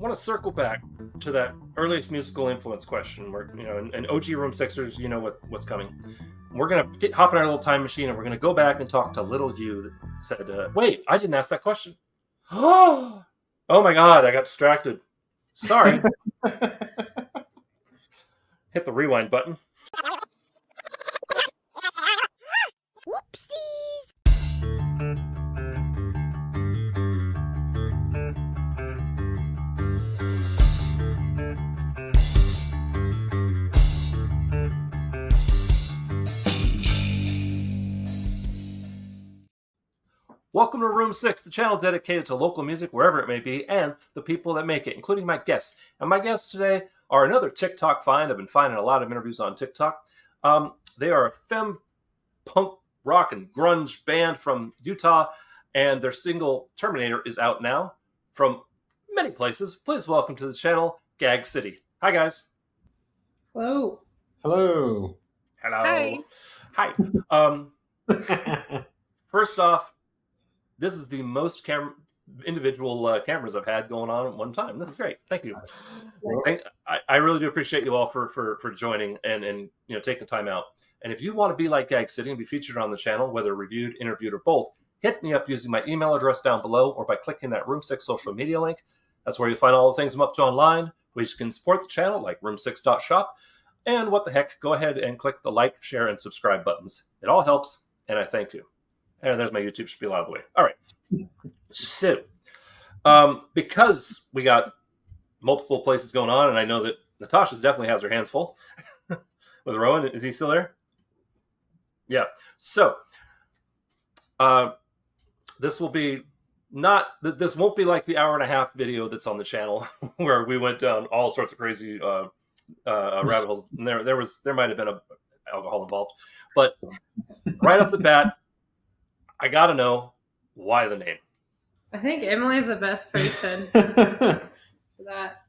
want to circle back to that earliest musical influence question where, and OG Room Sixers, what's coming. We're going to hop in our little time machine and we're going to go back and talk to little you that said, wait, I didn't ask that question. Oh my God, I got distracted. Sorry. Hit the rewind button. Whoopsies. Welcome to Room 6, the channel dedicated to local music, wherever it may be, and the people that make it, including my guests. And my guests today are another TikTok find. I've been finding a lot of interviews on TikTok. They are a femme punk rock and grunge band from Utah, and their single Terminator is out now from many places. Please welcome to the channel, GAG City. Hi, guys. Hello. Hello. Hello. Hi. First off, this is the most individual cameras I've had going on at one time. This is great. Thank you. I really do appreciate you all for joining and taking time out. And if you want to be like GAG City and be featured on the channel, whether reviewed, interviewed, or both, hit me up using my email address down below or by clicking that Room 6 social media link. That's where you'll find all the things I'm up to online, where you can support the channel, like room6.shop. And what the heck, go ahead and click the like, share, and subscribe buttons. It all helps, and I thank you. And there's my YouTube spiel out of the way. All right. So, because we got multiple places going on, and I know that Natasha definitely has her hands full with Rowan. Is he still there? Yeah. So, this won't be like the hour and a half video that's on the channel where we went down all sorts of crazy rabbit holes. And there might have been alcohol involved, but right off the bat, I gotta know why the name. I think Emily's the best person for that.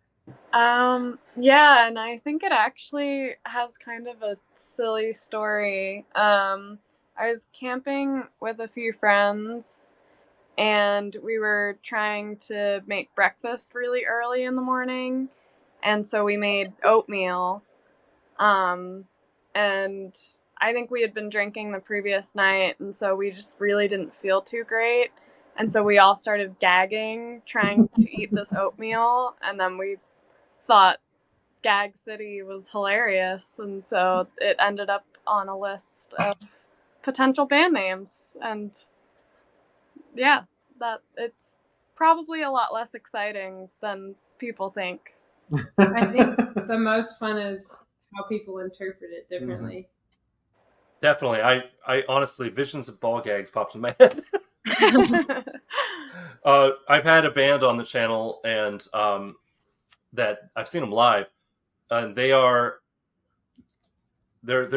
Yeah, and I think it actually has kind of a silly story. I was camping with a few friends, and we were trying to make breakfast really early in the morning, and so we made oatmeal. And I think we had been drinking the previous night, and so we just really didn't feel too great. And so we all started gagging, trying to eat this oatmeal, and then we thought GAG City was hilarious, and so it ended up on a list of potential band names. And yeah, that it's probably a lot less exciting than people think. I think the most fun is how people interpret it differently. Mm-hmm. Definitely. I honestly, visions of ball gags popped in my head. I've had a band on the channel, and that I've seen them live, and their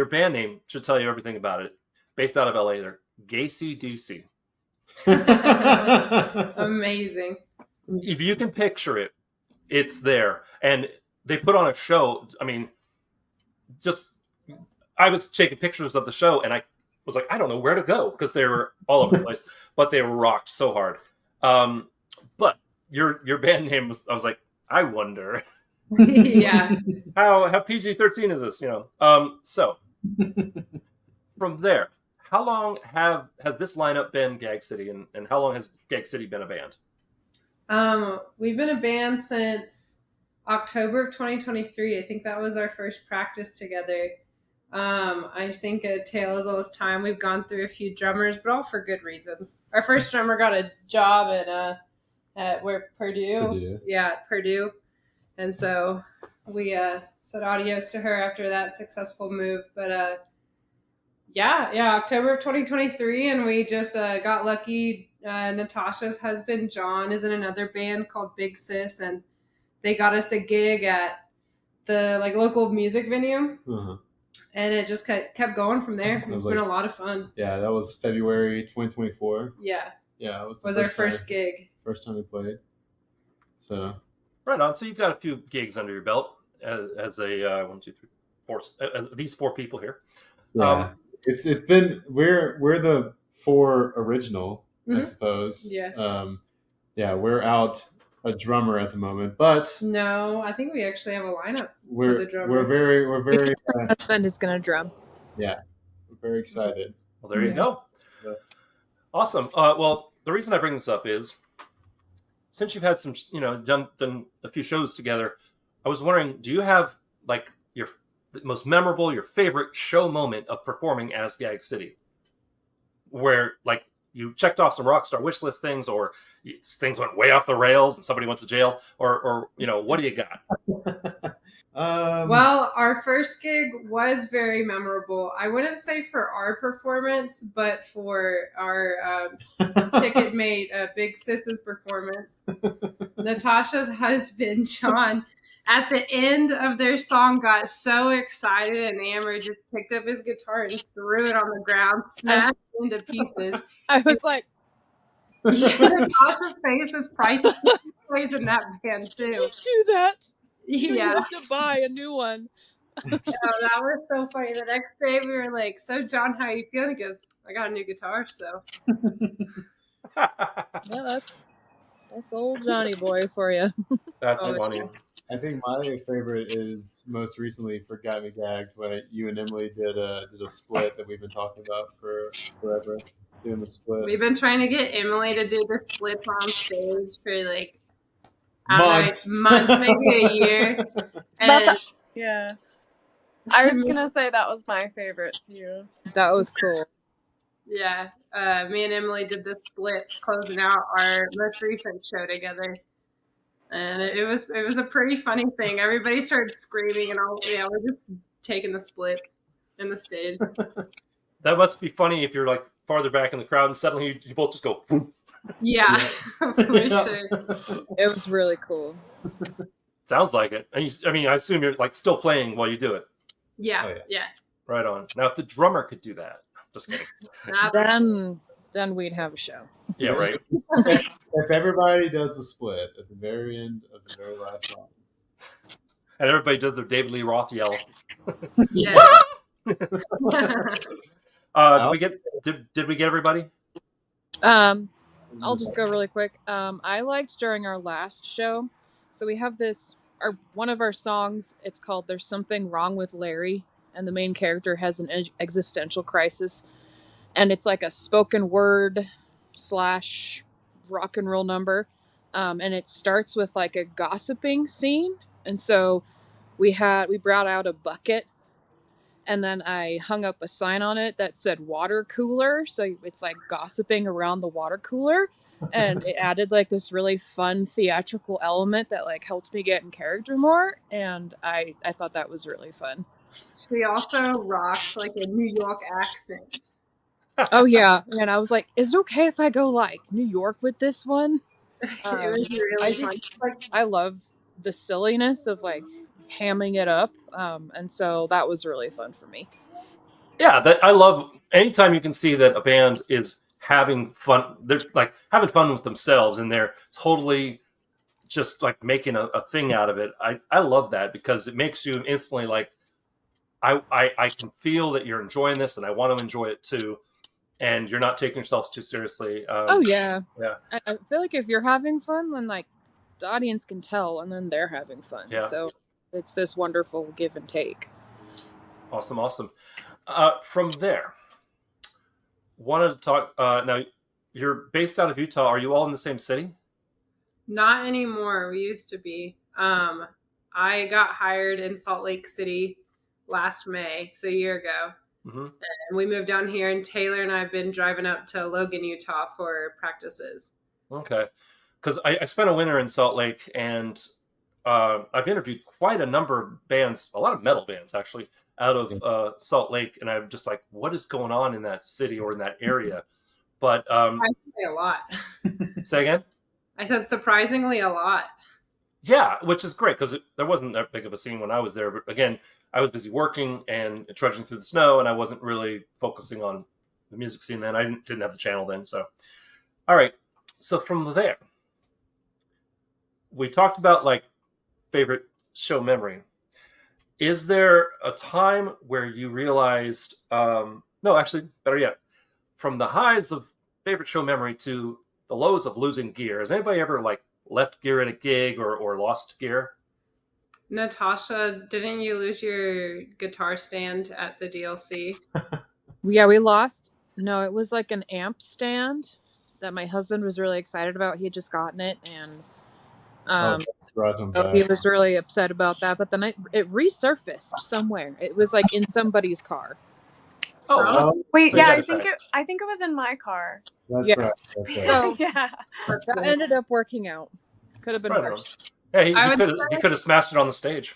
band name should tell you everything about it. Based out of LA, they're GAG CITY. Amazing. If you can picture it, it's there, and they put on a show. I mean, I was taking pictures of the show, and I was like, I don't know where to go because they were all over the place, but they rocked so hard. But your band name was, I was like, I wonder. Yeah. How PG-13 is this? So from there, how long has this lineup been GAG City, and how long has GAG City been a band? We've been a band since October of 2023. I think that was our first practice together. I think a tale as old as time. We've gone through a few drummers, but all for good reasons. Our first drummer got a job at Purdue. Yeah, at Purdue. And so we said adios to her after that successful move. But October of 2023, and we just got lucky. Natasha's husband John is in another band called Big Sis, and they got us a gig at the local music venue. Uh-huh. And it just kept going from there. It's been a lot of fun. Yeah, that was February 2024. Yeah. Yeah, it was our first gig. First time we played. So. Right on. So you've got a few gigs under your belt as a 1, 2, 3, 4. These 4 people here. Yeah, it's been we're the 4 original, I suppose. Yeah. We're out a drummer at the moment, but No, I think we actually have a lineup for the we're drummer. we're very My husband is gonna drum. yeah, we're very excited. Well, there you go. Yeah. Awesome. Well, the reason I bring this up is since you've had some, done a few shows together, I was wondering, do you have like your most memorable, your favorite show moment of performing as GAG City, where like you checked off some rockstar wish list things, or things went way off the rails and somebody went to jail, or what do you got? Well, our first gig was very memorable. I wouldn't say for our performance, but for our ticket mate, Big Sis's performance. Natasha's husband, John, at the end of their song got so excited, and Amber just picked up his guitar and threw it on the ground, smashed it into pieces. I was like, Natasha's face was priceless. She plays in that band too. just do that. You Yeah. have to buy a new one. Oh, that was so funny. The next day we were like, "So John, how you feeling?" He goes, "I got a new guitar, so." Yeah, that's old Johnny boy for you. That's Oh, funny. I think my favorite is most recently for Got Me Gagged, when you and Emily did a split that we've been talking about for forever. Doing the splits. We've been trying to get Emily to do the splits on stage for like months, maybe a year. And yeah. I was gonna say that was my favorite too. That was cool. Yeah, me and Emily did the splits closing out our most recent show together, and it was a pretty funny thing. Everybody started screaming, and we're just taking the splits in the stage. That must be funny if you're like farther back in the crowd and suddenly you both just go. Boom. Yeah, for sure. It was really cool. Sounds like it. And I assume you're like still playing while you do it. Yeah, yeah. Right on. Now, if the drummer could do that, just kidding. Then we'd have a show. Yeah, right. If everybody does the split at the very end of the very last song, and everybody does their David Lee Roth yell. Yes. Did we get everybody? I'll just go really quick. I liked during our last show. So we have one of our songs. It's called "There's Something Wrong with Larry," and the main character has an existential crisis, and it's like a spoken word / rock and roll number, and it starts with like a gossiping scene. And so we brought out a bucket, and then I hung up a sign on it that said "water cooler," so it's like gossiping around the water cooler. And it added like this really fun theatrical element that like helped me get in character more, and I thought that was really fun. She also rocked like a New York accent. Oh yeah, and I was like, "Is it okay if I go like New York with this one?" It was really fun. I love the silliness of like hamming it up, and so that was really fun for me. Yeah, I love anytime you can see that a band is having fun. They're like having fun with themselves, and they're totally just like making a thing out of it. I love that because it makes you instantly like, I can feel that you're enjoying this, and I want to enjoy it too, and you're not taking yourselves too seriously. Oh yeah. I feel like if you're having fun, then like the audience can tell, and then they're having fun. Yeah. So it's this wonderful give and take. Awesome. From there, wanted to talk. Now, you're based out of Utah. Are you all in the same city? Not anymore. We used to be. I got hired in Salt Lake City last May, so a year ago. Mm-hmm. And we moved down here, and Taylor and I have been driving up to Logan, Utah for practices. Okay. Because I spent a winter in Salt Lake, and I've interviewed quite a number of bands, a lot of metal bands actually, out of Salt Lake, and I'm just like, what is going on in that city or in that area? But surprisingly a lot. Say again? I said surprisingly a lot. Yeah, which is great because there wasn't that big of a scene when I was there. But again, I was busy working and trudging through the snow, and I wasn't really focusing on the music scene then. I didn't have the channel then. So, all right. So from there, we talked about like favorite show memory. Is there a time where you realized, no, actually, better yet, from the highs of favorite show memory to the lows of losing gear, has anybody ever like left gear at a gig or lost gear? Natasha, didn't you lose your guitar stand at the DLC? Yeah, we lost. No, it was like an amp stand that my husband was really excited about. He had just gotten it, and he was really upset about that. But then it resurfaced somewhere. It was like in somebody's car. Oh, wow. Wait, So you yeah, got I it think back. I think it was in my car. That's Yeah. right. That's right. So Yeah. that ended up working out. Could have been Right on. worse. Yeah, he I would could have smashed it on the stage.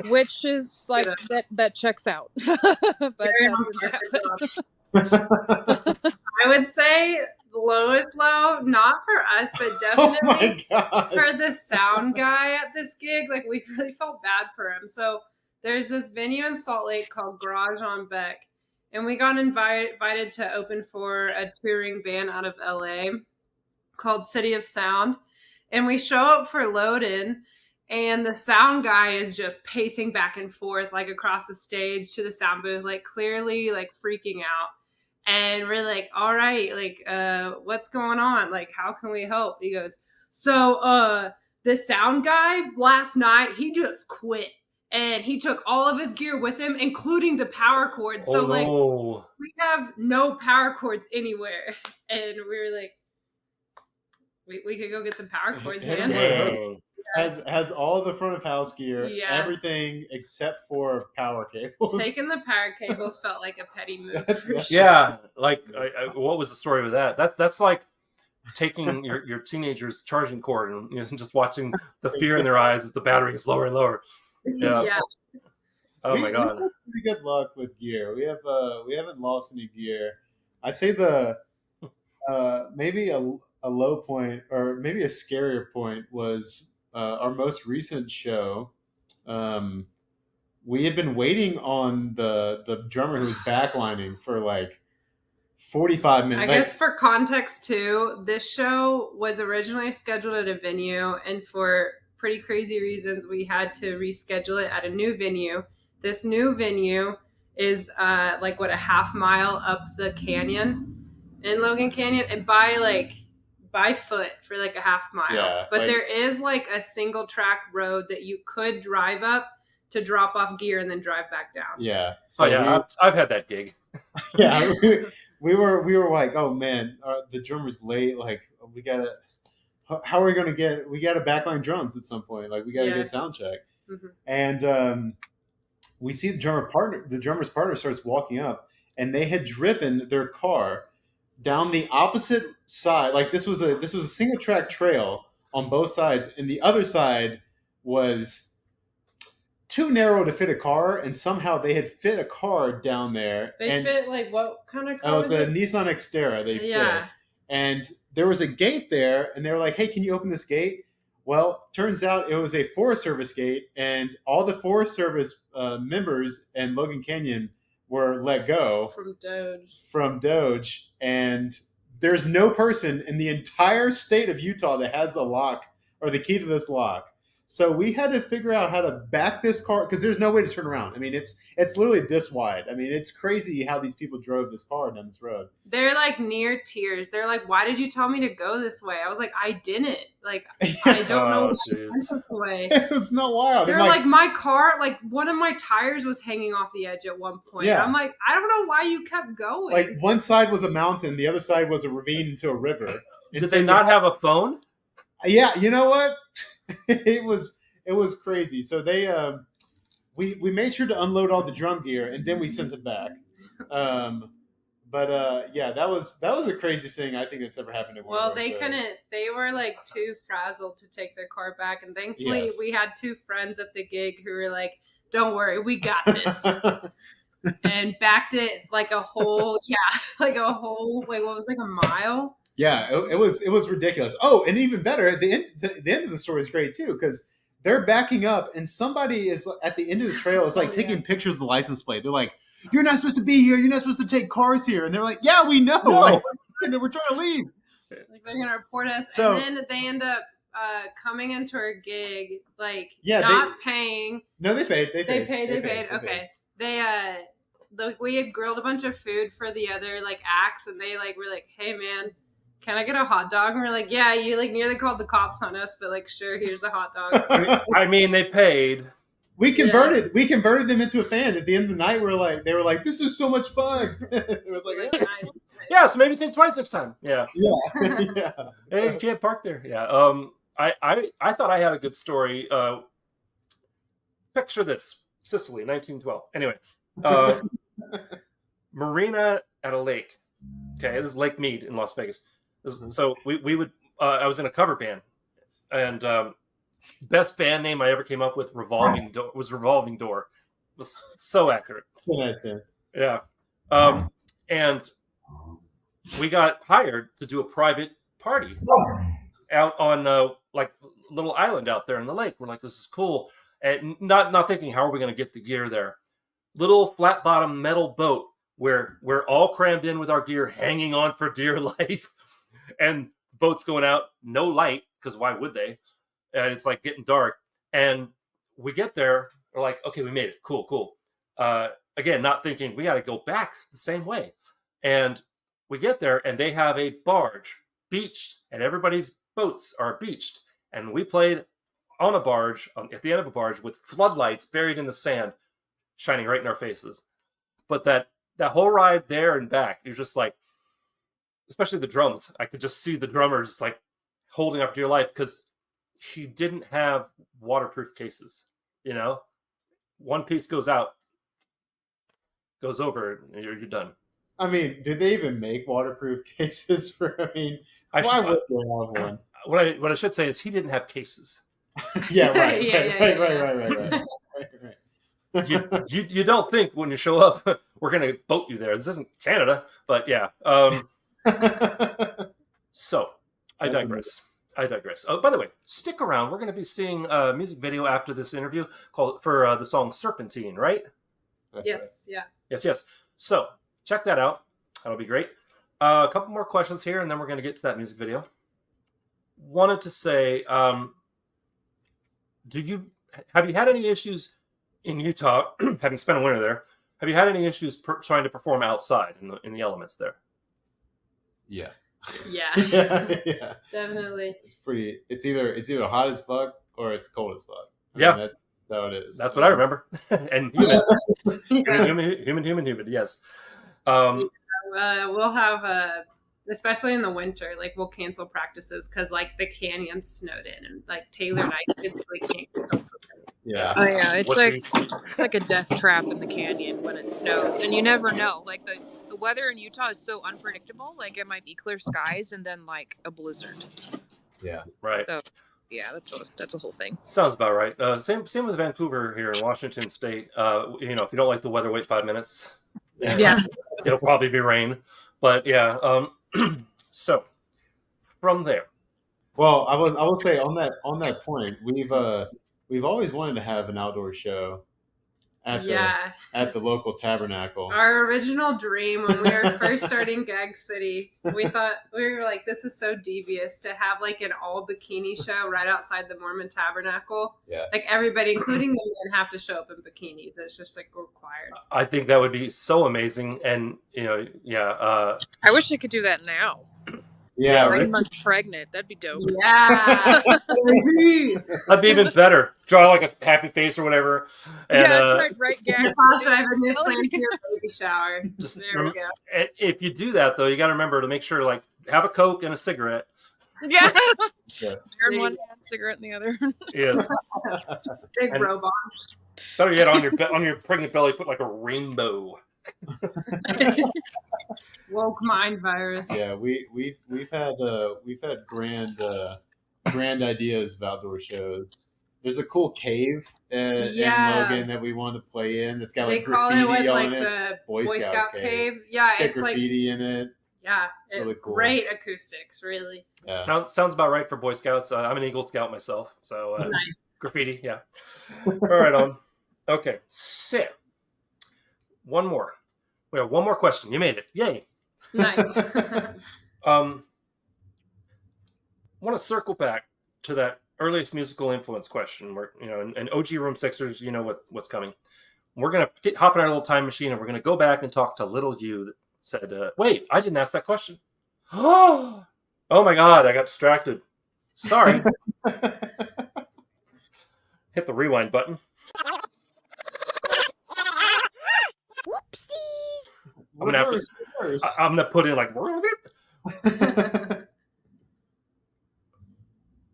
Which is like that checks out. But Very that didn't happen. I would say lowest low, not for us, but Oh definitely my god. for the sound guy at this gig. Like, we really felt bad for him. So there's this venue in Salt Lake called Garage on Beck, and we got invited to open for a touring band out of LA called City of Sound. And we show up for load-in, and the sound guy is just pacing back and forth, like across the stage to the sound booth, like clearly like freaking out. And we're like, all right, like, what's going on? Like, how can we help? He goes, so the sound guy last night, he just quit. And he took all of his gear with him, including the power cords. So, like, we have no power cords anywhere. And we were like, we could go get some power cords, man. Dang. Has all the front of house gear, Yeah. everything except for power cables. Taking the power cables felt like a petty move. That's- Yeah, like what was the story with that? That's like taking your teenager's charging cord and just watching the fear in their eyes as the battery is lower and lower. Yeah. Oh my god. We have pretty good luck with gear. We haven't lost any gear. I say maybe a low point or maybe a scarier point was our most recent show. We had been waiting on the drummer who was backlining for like 45 minutes. I guess for context too, this show was originally scheduled at a venue, and for pretty crazy reasons, we had to reschedule it at a new venue. This new venue is like a half mile up the canyon in Logan Canyon, and by foot for like a half mile. Yeah, but there is like a single track road that you could drive up to drop off gear and then drive back down. Yeah. So I've had that gig. Yeah. We were like, oh man, the drummer's late. Like, we gotta. How are we gonna get? We gotta backline drums at some point. Like, we gotta get sound check. Mm-hmm. And we see the drummer's partner starts walking up, and they had driven their car down the opposite side. Like, this was a single track trail on both sides, and the other side was too narrow to fit a car, and somehow they had fit a car down there. They fit like what kind of car? It was a Nissan Xterra. They fit, and there was a gate there, and they were like, "Hey, can you open this gate?" Well, turns out it was a Forest Service gate, and all the Forest Service members in Logan Canyon were let go from Doge, and there's no person in the entire state of Utah that has the lock or the key to this lock. So we had to figure out how to back this car, because there's no way to turn around. I mean, it's literally this wide. I mean, it's crazy how these people drove this car down this road. They're like near tears. They're like, "Why did you tell me to go this way?" I was like, "I didn't. Like, I don't know why I went this way." It was not wild. They're like, my car, like one of my tires was hanging off the edge at one point. Yeah. I'm like, I don't know why you kept going. Like, one side was a mountain, the other side was a ravine into a river. Did they not have a phone? Yeah, you know what? It was crazy. So they we made sure to unload all the drum gear, and then we sent it back. Yeah, that was the craziest thing I think that's ever happened to me. Well, they couldn't. They were like too frazzled to take their car back, and thankfully we had two friends at the gig who were like, "Don't worry, we got this," and backed it like a whole what was like a mile. Yeah, it was ridiculous. Oh, and even better, the end of the story is great too, because they're backing up, and somebody is at the end of the trail is like taking pictures of the license plate. They're like, "You're not supposed to be here. You're not supposed to take cars here." And they're like, "Yeah, we know. No. Like, we're trying to leave." Like, they're gonna report us, So, and then they end up coming into our gig like paying. No, they paid. They paid. Okay. We had grilled a bunch of food for the other like acts, and they like were like, "Hey man, can I get a hot dog? And we're like, yeah, you like nearly called the cops on us, but like, sure, here's a hot dog. I mean, they paid. We converted them into a fan. At the end of the night, they were like, this is so much fun. It was like, Nice. Yeah, so maybe think twice next time. Yeah. yeah. Hey, you can't park there. Yeah. I thought I had a good story. Picture this: Sicily, 1912. Anyway, marina at a lake. Okay, this is Lake Mead in Las Vegas. So we would. I was in a cover band, and best band name I ever came up with Revolving Door was Revolving Door. It was so accurate. Yeah. And we got hired to do a private party out on like little island out there in the lake. We're like, this is cool. And not thinking, how are we going to get the gear there? Little flat bottom metal boat where we're all crammed in with our gear, hanging on for dear life. And boat's going out, no light, because why would they? And it's like getting dark. And we get there, we're like, okay, we made it. Cool. Again, not thinking we got to go back the same way. And we get there, and they have a barge beached, and everybody's boats are beached. And we played on a barge, at the end of a barge, with floodlights buried in the sand, shining right in our faces. But that whole ride there and back, you're just like, especially the drums, I could just see the drummers like holding up to your life because he didn't have waterproof cases. You know, one piece goes out, goes over, and you're done. I mean, do they even make waterproof cases for? I mean, why would they have one? What I should say is he didn't have cases. Yeah, right. You don't think when you show up we're gonna boat you there. This isn't Canada, but yeah. So I digress. Oh, by the way, stick around. We're going to be seeing a music video after this interview called for the song Serpentine, right? Yes, yeah. Yes. So check that out. That'll be great. A couple more questions here, and then we're going to get to that music video. Wanted to say, have you had any issues in Utah, having spent a winter there? Have you had any issues trying to perform outside in the elements there? Yeah. Yeah. Definitely. It's either hot as fuck or it's cold as fuck. I mean, that's how it is. That's what I remember. And human. Yes. We'll have especially in the winter, like we'll cancel practices because like the canyon snowed in and like Taylor and I physically can't go. Yeah. Oh yeah, it's like a death trap in the canyon when it snows, and you never know. Like the weather in Utah is so unpredictable. Like it might be clear skies and then like a blizzard. Yeah. Right. So yeah, that's a whole thing. Sounds about right. Same with Vancouver here in Washington State. If you don't like the weather, wait 5 minutes. Yeah. It'll probably be rain, but yeah. So from there. Well, I will say on that point, we've always wanted to have an outdoor show at the local tabernacle. Our original dream when we were first starting GAG City, we were like, this is so devious to have like an all bikini show right outside the Mormon tabernacle. Yeah. Like everybody, including the men, have to show up in bikinis. It's just like required. I think that would be so amazing. And, I wish they could do that now. Yeah, 9 months pregnant. That'd be dope. Yeah. That'd be even better. Draw like a happy face or whatever. And, right, Gag. Natasha, I have a new plan for your baby shower. There we go. If you do that, though, you got to remember to make sure, like, have a Coke and a cigarette. Yeah. Beer in one hand, cigarette in the other. Yes. Big robot. Better yet, on your pregnant belly, put like a rainbow. Woke mind virus. Yeah, we've had grand ideas of outdoor shows. There's a cool cave in Logan that we want to play in. It's got like graffiti on it. The Boy Scout cave. Yeah, it's graffiti in it. Yeah, it's really cool. Great acoustics, really. Yeah. Sounds about right for Boy Scouts. I'm an Eagle Scout myself, so nice. Graffiti. Yeah. All right. Okay. Sit. One more. We have one more question. You made it. Yay. Nice. Want to circle back to that earliest musical influence question where, and OG Room Sixers, what's coming. We're going to hop in our little time machine and we're going to go back and talk to little you that said, wait, I didn't ask that question. Oh, Oh my god, I got distracted. Sorry. Hit the rewind button. Whoopsie. I'm gonna put in like.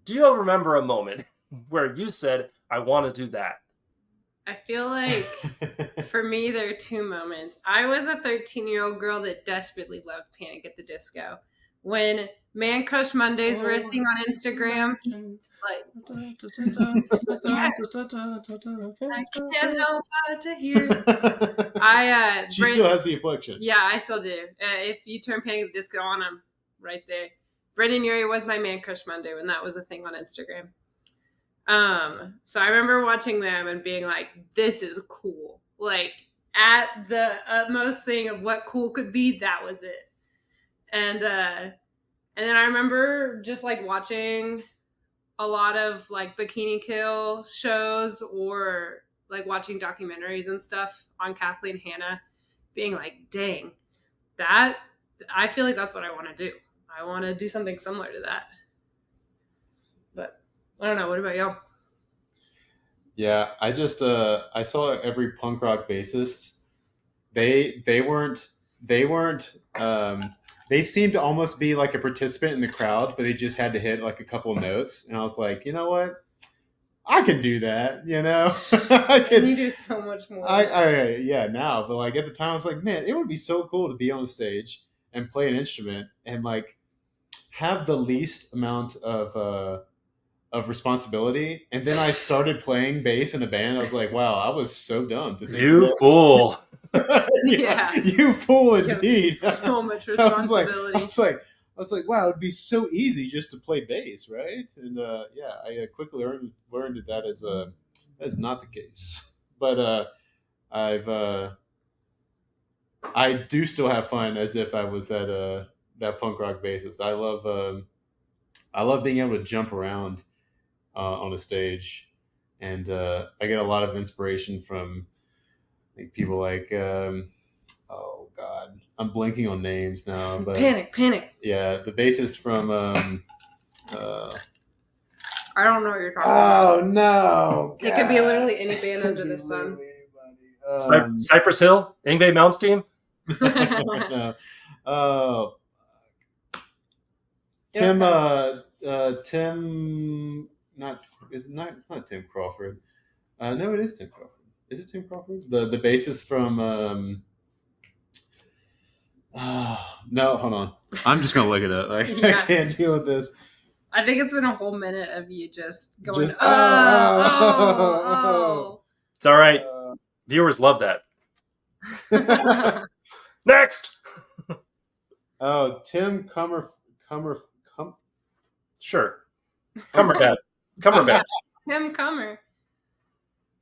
Do you remember a moment where you said, "I want to do that"? I feel like for me, there are two moments. I was a 13-year-old girl that desperately loved Panic at the Disco. When Man Crush Mondays were a thing on Instagram, like, I can't help but to hear. She still has the affliction. Yeah, I still do. If you turn Panic at the Disco on, I'm right there. Brendan Urie was my Man Crush Monday when that was a thing on Instagram. So I remember watching them and being like, this is cool. Like, at the utmost thing of what cool could be, that was it. And then I remember just like watching a lot of like Bikini Kill shows or like watching documentaries and stuff on Kathleen Hanna, being like, dang, that I feel like that's what I want to do. I want to do something similar to that. But I don't know. What about y'all? Yeah, I just I saw every punk rock bassist. They weren't they seemed to almost be like a participant in the crowd, but they just had to hit like a couple notes, and I was like, you know what, I can do that. You know, And you do so much more. Yeah, now, but like at the time, I was like, man, it would be so cool to be on stage and play an instrument and like have the least amount of responsibility. And then I started playing bass in a band. I was like, wow, I was so dumb to think You fool. Yeah. You fool indeed. So much responsibility. I was like, wow, it'd be so easy just to play bass, right? And yeah, I quickly learned that that is not the case. But I do still have fun as if I was that punk rock bassist. I love being able to jump around on a stage, and I get a lot of inspiration from like people like oh god, I'm blanking on names now. But Panic. Yeah, the bassist from I don't know what you're talking about. Oh no! It could be literally any band under the sun. Cypress Hill, Yngwie Malmsteen. No. Oh, Tim. Tim. It's not Tim Crawford. No, it is Tim Crawford. Is it Tim Crawford? The bassist from. No, hold on. I'm just gonna look it up. Like, Yeah. I can't deal with this. I think it's been a whole minute of you just going, oh. It's all right. Viewers love that. Next. Oh, Tim Cumberbatch. Sure. Cumberbatch. Tim Cummer.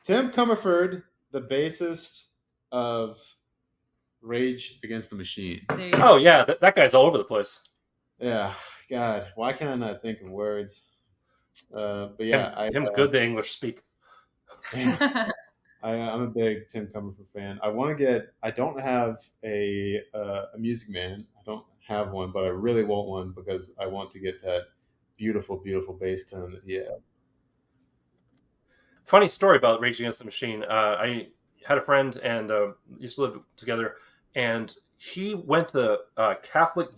Tim Comerford, the bassist of Rage Against the Machine. Oh yeah, that guy's all over the place. Yeah, God, why can I not think of words? But yeah, him good the English speak. I'm a big Tim Comerford fan. I don't have a Music Man. I don't have one, but I really want one because I want to get that beautiful, beautiful bass tone that he had. Funny story about Rage Against the Machine. I had a friend and used to live together, and he went to Catholic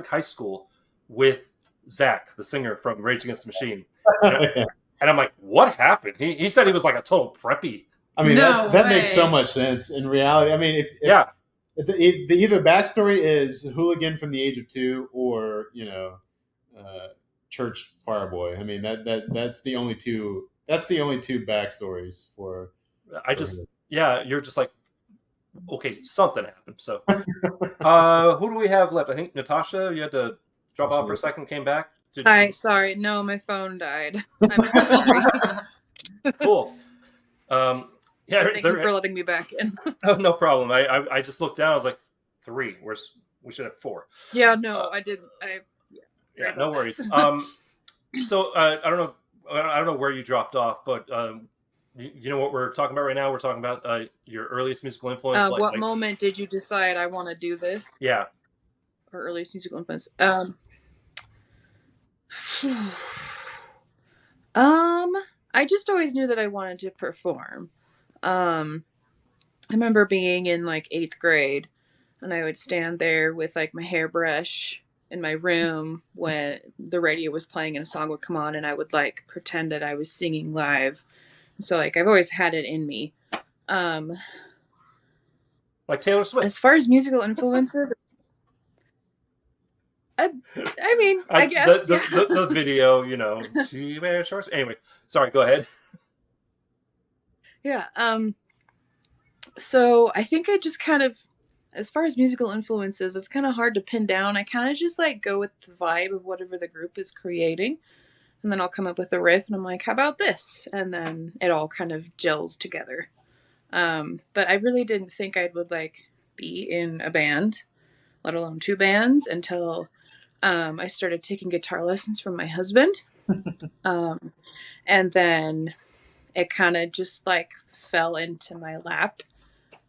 high school with Zach, the singer from Rage Against the Machine. And I'm like, what happened? He said he was like a total preppy. I mean, that makes so much sense in reality. I mean, if the either backstory is hooligan from the age of 2 or church fireboy. I mean that's the only two. That's the only two backstories for. You're just like, okay, something happened. So, who do we have left? I think Natasha. You had to drop off for a second, came back. Hi, sorry. No, my phone died. I'm so sorry. Cool. Thank you for letting me back in. Oh, no problem. I just looked down. I was like, 3. We should have 4. Yeah, no, I didn't. Yeah, no worries. So I don't know where you dropped off, but you know what we're talking about right now? We're talking about your earliest musical influence. What moment did you decide I want to do this? Yeah. Or earliest musical influence? I just always knew that I wanted to perform. I remember being in like 8th grade, and I would stand there with like my hairbrush in my room when the radio was playing and a song would come on, and I would like pretend that I was singing live. So like I've always had it in me. Like Taylor Swift. As far as musical influences, I mean, I guess the video, you know, she wears shorts. Anyway, sorry, go ahead. Yeah. So I think I just kind of, as far as musical influences, it's kind of hard to pin down. I kind of just like go with the vibe of whatever the group is creating, and then I'll come up with a riff, and I'm like, how about this? And then it all kind of gels together. But I really didn't think I would like be in a band, let alone 2 bands, until I started taking guitar lessons from my husband. And then it kind of just like fell into my lap.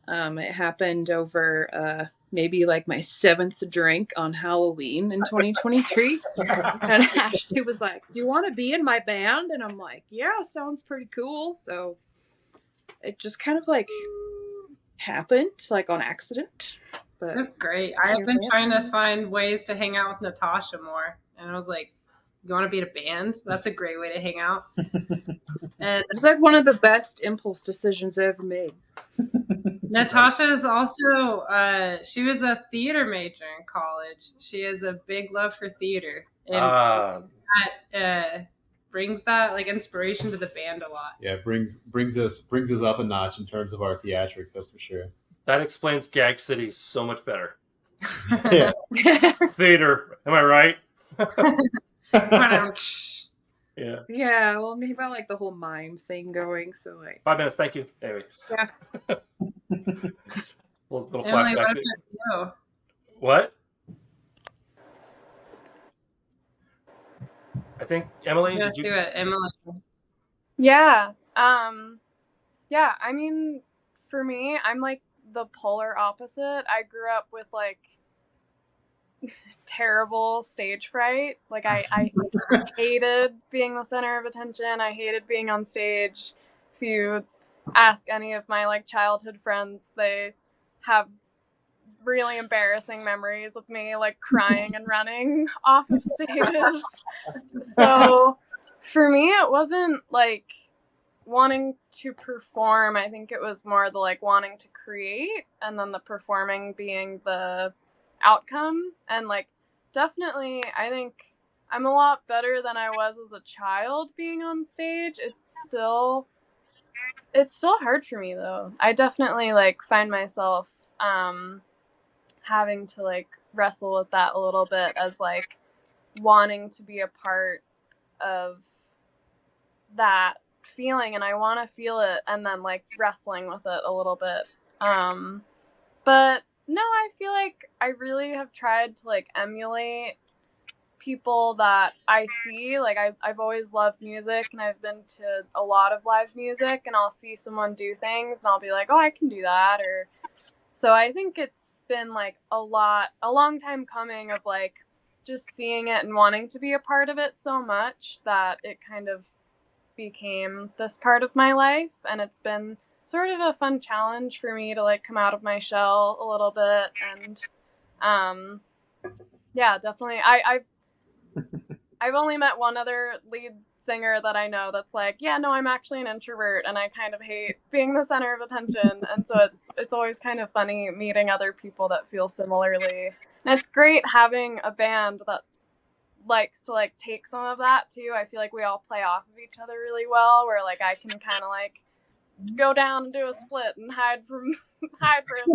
It happened over maybe like my 7th drink on Halloween in 2023. And Ashley was like, do you want to be in my band? And I'm like, yeah, sounds pretty cool. So it just kind of like happened like on accident. But that's great. I've been trying to find ways to hang out with Natasha more, and I was like, you want to be in a band? That's a great way to hang out. And it's like one of the best impulse decisions I ever made. Natasha is also she was a theater major in college. She has a big love for theater, and that brings that like inspiration to the band a lot. Yeah, brings us up a notch in terms of our theatrics. That's for sure. That explains GAG City so much better. Yeah. Theater, am I right? Yeah. Yeah, well, maybe about like the whole mime thing going. So like 5 minutes, thank you. Anyway. Yeah. little Emily, flashback. What? I think Emily. Did you do it, Emily? Yeah. Yeah. I mean, for me, I'm like the polar opposite. I grew up with like terrible stage fright. Like I hated being the center of attention. I hated being on stage. If you ask any of my like childhood friends, they have really embarrassing memories of me like crying and running off of stages. So for me, it wasn't like wanting to perform. I think it was more the like wanting to create, and then the performing being the outcome. And like definitely I think I'm a lot better than I was as a child being on stage. It's still hard for me though. I definitely like find myself having to like wrestle with that a little bit, as like wanting to be a part of that feeling, and I want to feel it, and then like wrestling with it a little bit. But no, I feel like I really have tried to like emulate people that I see. Like I've always loved music, and I've been to a lot of live music, and I'll see someone do things and I'll be like, oh, I can do that. Or so I think it's been like a long time coming of like just seeing it and wanting to be a part of it so much that it kind of became this part of my life. And it's been sort of a fun challenge for me to like come out of my shell a little bit. And yeah, definitely I've only met one other lead singer that I know that's like, yeah, no, I'm actually an introvert and I kind of hate being the center of attention. And so it's always kind of funny meeting other people that feel similarly. And it's great having a band that likes to like take some of that too. I feel like we all play off of each other really well, where like I can kind of like go down and do a split and hide for a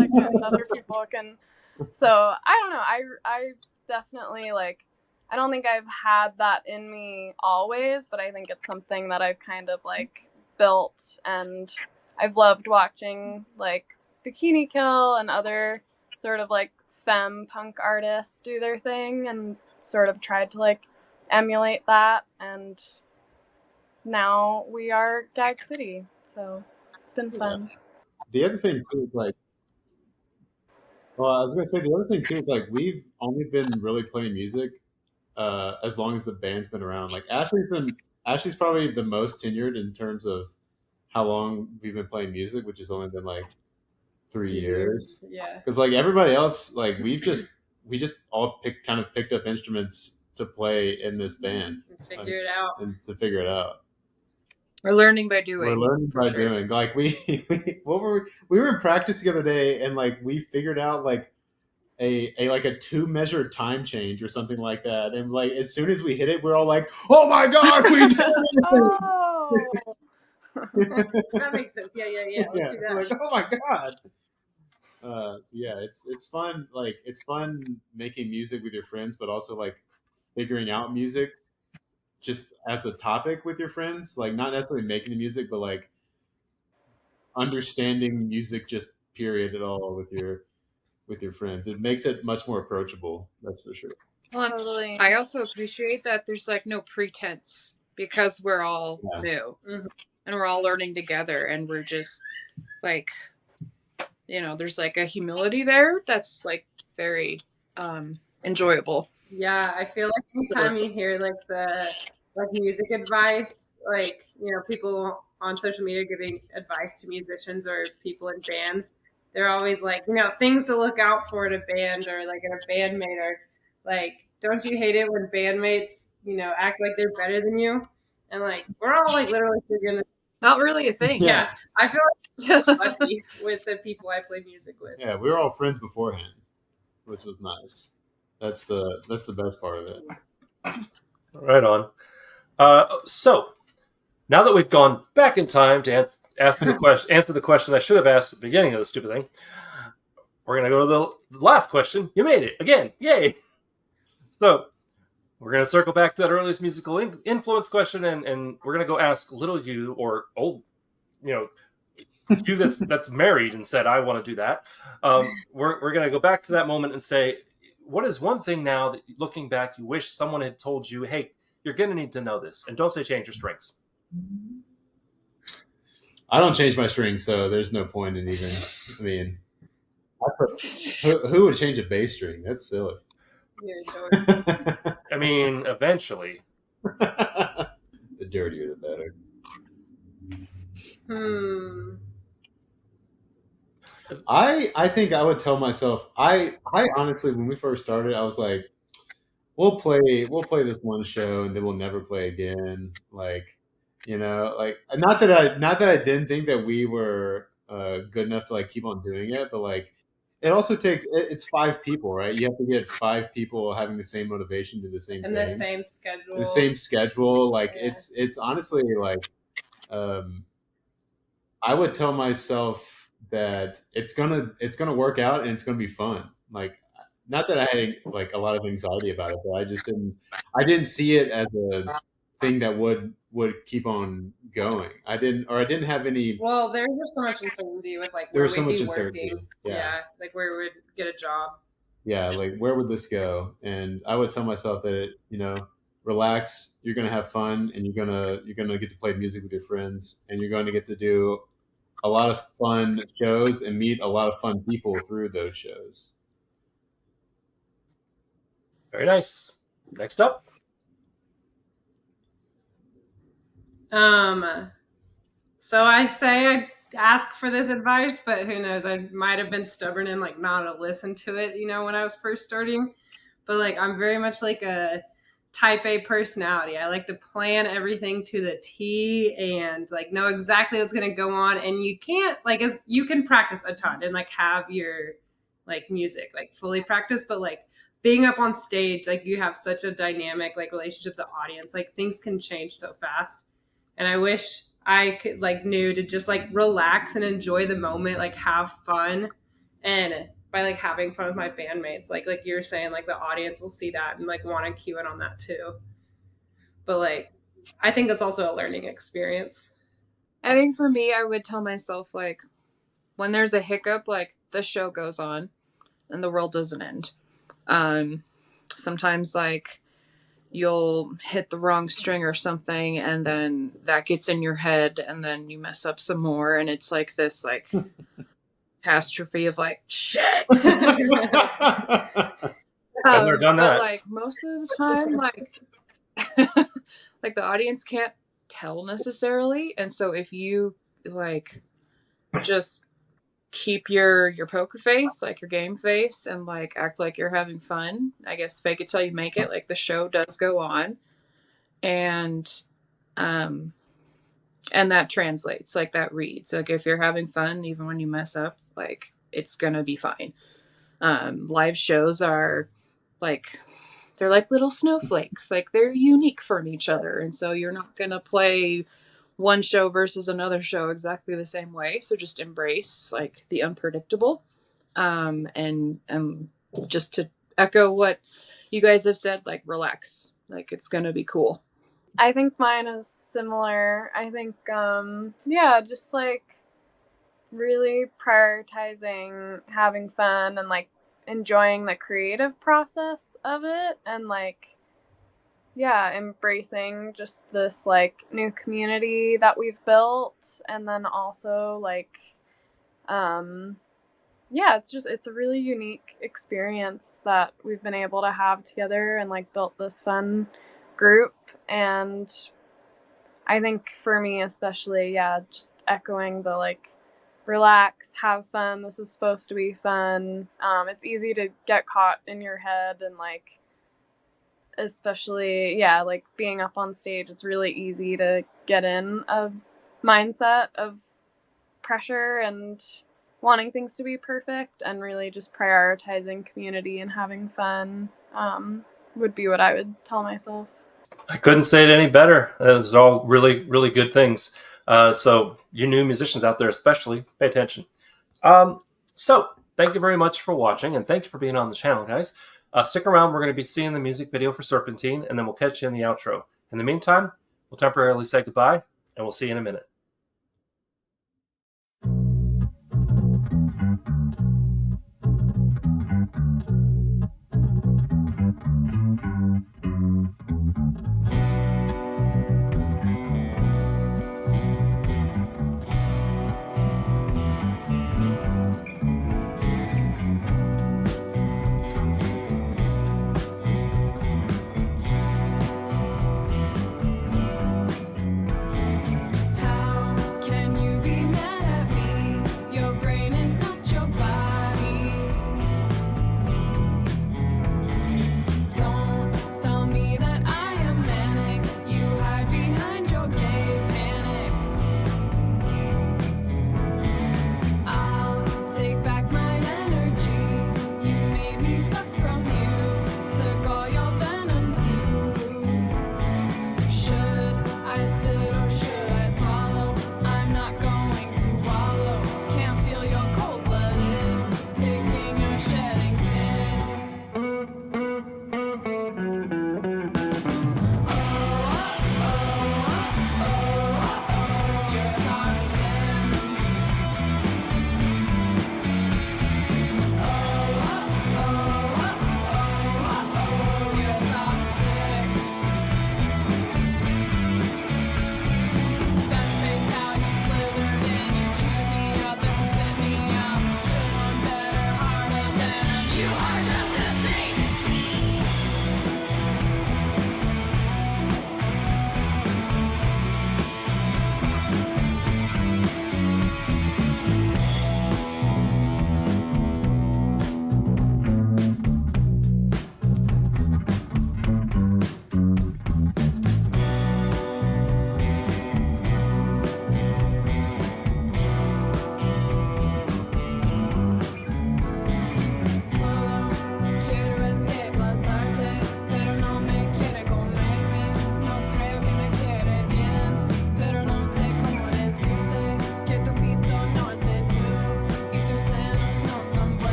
second, and other people can. So I don't know. I definitely like, I don't think I've had that in me always, but I think it's something that I've kind of like built, and I've loved watching like Bikini Kill and other sort of like femme punk artists do their thing, and sort of tried to like emulate that. And now we are GAG City, so it's been fun. The other thing too is like, well, I was gonna say the other thing too is like we've only been really playing music as long as the band's been around. Like Ashley's probably the most tenured in terms of how long we've been playing music, which has only been like 3 years. Yeah. Because like everybody else, like we just all picked up instruments to play in this band and figure it out. And to figure it out. We're learning by doing. We're learning by doing. Like we were in practice the other day, and like we figured out like a 2-measure time change or something like that. And like as soon as we hit it, we're all like, "Oh my god, we did it!" Oh. That makes sense. Yeah. Let's do that. Like, oh my god. So yeah, it's fun. Like it's fun making music with your friends, but also like figuring out music just as a topic with your friends. Like not necessarily making the music, but like understanding music just period at all with your friends. It makes it much more approachable. That's for sure. Well, totally. I also appreciate that there's like no pretense because we're all new and we're all learning together, and we're just like, there's like a humility there that's like very enjoyable. Yeah, I feel like anytime you hear like the music advice, like people on social media giving advice to musicians or people in bands, they're always like, things to look out for in a band or like in a bandmate, or like, don't you hate it when bandmates, act like they're better than you? And like, we're all like literally figuring this. Not really a thing. Yeah. I feel like I'm lucky with the people I play music with. Yeah, we were all friends beforehand, which was nice. That's the best part of it. Right on. So now that we've gone back in time to answer the question I should have asked at the beginning of the stupid thing, we're gonna go to the last question. You made it again! Yay! So we're gonna circle back to that earliest musical influence question, and we're gonna go ask little you or old, you that's married and said I want to do that. We're gonna go back to that moment and say, what is one thing now that looking back you wish someone had told you, hey, you're going to need to know this, and don't say change your strings. I don't change my strings, so there's no point in even. Who would change a bass string? That's silly. I mean, eventually. The dirtier, the better. I think I would tell myself. I honestly, when we first started, I was like, we'll play this one show and then we'll never play again. Like, like not that I didn't think that we were good enough to like keep on doing it, but like it also takes it's 5 people, right? You have to get 5 people having the same motivation to do the same thing. And the same schedule. The same schedule. Like it's honestly like I would tell myself that it's gonna work out and it's gonna be fun. Like not that I had like a lot of anxiety about it, but I didn't see it as a thing that would keep on going. I didn't have any. Well, there's just so much uncertainty with like where we'd be working. Yeah, like where we would get a job. Yeah, like where would this go? And I would tell myself that relax. You're gonna have fun, and you're gonna get to play music with your friends, and you're going to get to do a lot of fun shows and meet a lot of fun people through those shows. Very nice. Next up. So I say I ask for this advice, but who knows? I might have been stubborn and like not listen to it, when I was first starting. But like I'm very much like a type A personality. I like to plan everything to the T and like know exactly what's going to go on. And you can't you can practice a ton and like have your like music like fully practiced, but like being up on stage, like you have such a dynamic like relationship with the audience, like things can change so fast. And I wish I could like knew to just like relax and enjoy the moment, like have fun. And by like having fun with my bandmates, like you were saying, like the audience will see that and like want to cue in on that too. But like, I think that's also a learning experience. I think for me, I would tell myself like, when there's a hiccup, like the show goes on and the world doesn't end. Sometimes like you'll hit the wrong string or something and then that gets in your head and then you mess up some more. And it's like this like catastrophe of like, shit. I've never done that. But like most of the time, like like the audience can't tell necessarily, and so if you like just keep your poker face, like your game face, and like act like you're having fun, I guess fake it till you make it, like the show does go on, and that translates, like that reads, like if you're having fun even when you mess up, like it's gonna be fine. Live shows are like, they're like little snowflakes, like they're unique from each other, and so you're not gonna play one show versus another show exactly the same way, so just embrace like the unpredictable. And just to echo what you guys have said, like relax, like it's gonna be cool. I think mine is similar. I think just like really prioritizing having fun and like enjoying the creative process of it, and like embracing just this like new community that we've built, and then also like it's a really unique experience that we've been able to have together and like built this fun group. And I think for me especially, just echoing the like relax, have fun, this is supposed to be fun. It's easy to get caught in your head, and like especially like being up on stage, it's really easy to get in a mindset of pressure and wanting things to be perfect, and really just prioritizing community and having fun would be what I would tell myself. I couldn't say it any better. Those are all really, really good things. So you new musicians out there especially, pay attention. So thank you very much for watching, and thank you for being on the channel, guys. Stick around. We're going to be seeing the music video for Serpentine, and then we'll catch you in the outro. In the meantime, we'll temporarily say goodbye, and we'll see you in a minute. How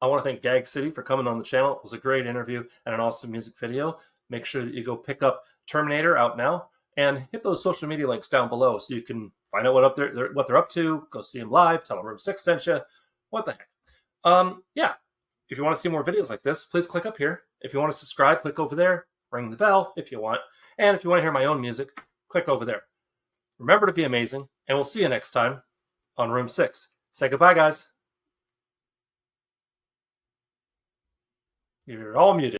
I want to thank GAG City for coming on the channel. It was a great interview and an awesome music video. Make sure that you go pick up Terminator out now and hit those social media links down below so you can find out what they're up to. Go see them live. Tell them Room 6 sent you. What the heck? Yeah. If you want to see more videos like this, please click up here. If you want to subscribe, click over there. Ring the bell if you want. And if you want to hear my own music, click over there. Remember to be amazing, and we'll see you next time on Room 6. Say goodbye, guys. You're all muted.